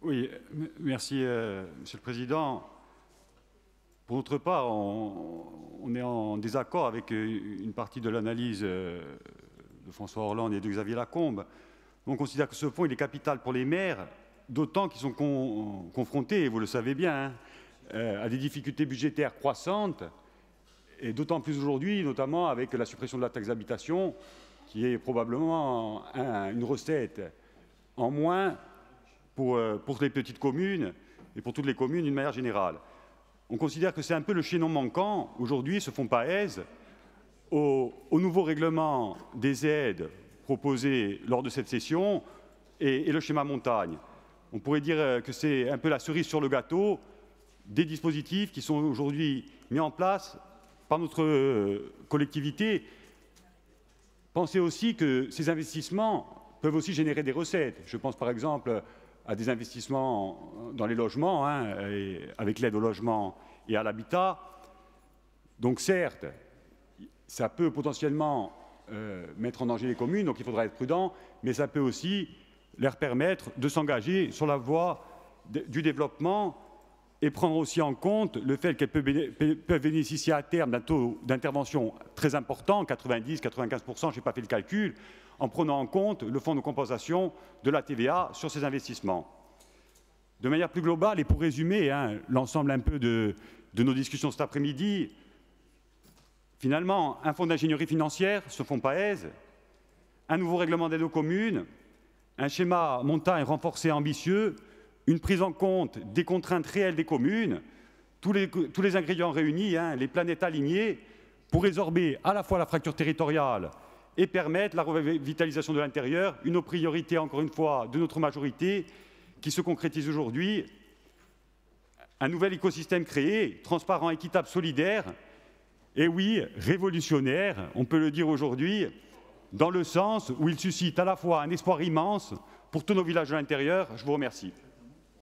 Oui, merci, Monsieur le Président. Pour notre part, on est en désaccord avec une partie de l'analyse de François Hollande et de Xavier Lacombe. On considère que ce fonds il est capital pour les maires, d'autant qu'ils sont confrontés, et vous le savez bien, à des difficultés budgétaires croissantes, et d'autant plus aujourd'hui, notamment avec la suppression de la taxe d'habitation, qui est probablement une recette en moins pour les petites communes et pour toutes les communes d'une manière générale. On considère que c'est un peu le chaînon manquant, aujourd'hui, ce fonds PAES, au nouveau règlement des aides proposé lors de cette session et le schéma montagne. On pourrait dire que c'est un peu la cerise sur le gâteau des dispositifs qui sont aujourd'hui mis en place par notre collectivité. Pensez aussi que ces investissements peuvent aussi générer des recettes. Je pense par exemple à des investissements dans les logements, avec l'aide au logement et à l'habitat. Donc certes, ça peut potentiellement mettre en danger les communes, donc il faudra être prudent, mais ça peut aussi leur permettre de s'engager sur la voie du développement et prendre aussi en compte le fait qu'elles peuvent bénéficier à terme d'un taux d'intervention très important, 90-95%, je n'ai pas fait le calcul, en prenant en compte le fonds de compensation de la TVA sur ces investissements. De manière plus globale, et pour résumer l'ensemble un peu de nos discussions cet après-midi, finalement, un fonds d'ingénierie financière, ce fonds PAES, un nouveau règlement d'aide aux communes, un schéma montagne renforcé et ambitieux, une prise en compte des contraintes réelles des communes, tous les ingrédients réunis, les planètes alignées, pour résorber à la fois la fracture territoriale et permettre la revitalisation de l'intérieur, une aux priorités, encore une fois, de notre majorité, qui se concrétise aujourd'hui. Un nouvel écosystème créé, transparent, équitable, solidaire, et oui, révolutionnaire, on peut le dire aujourd'hui, dans le sens où il suscite à la fois un espoir immense pour tous nos villages de l'intérieur. Je vous remercie.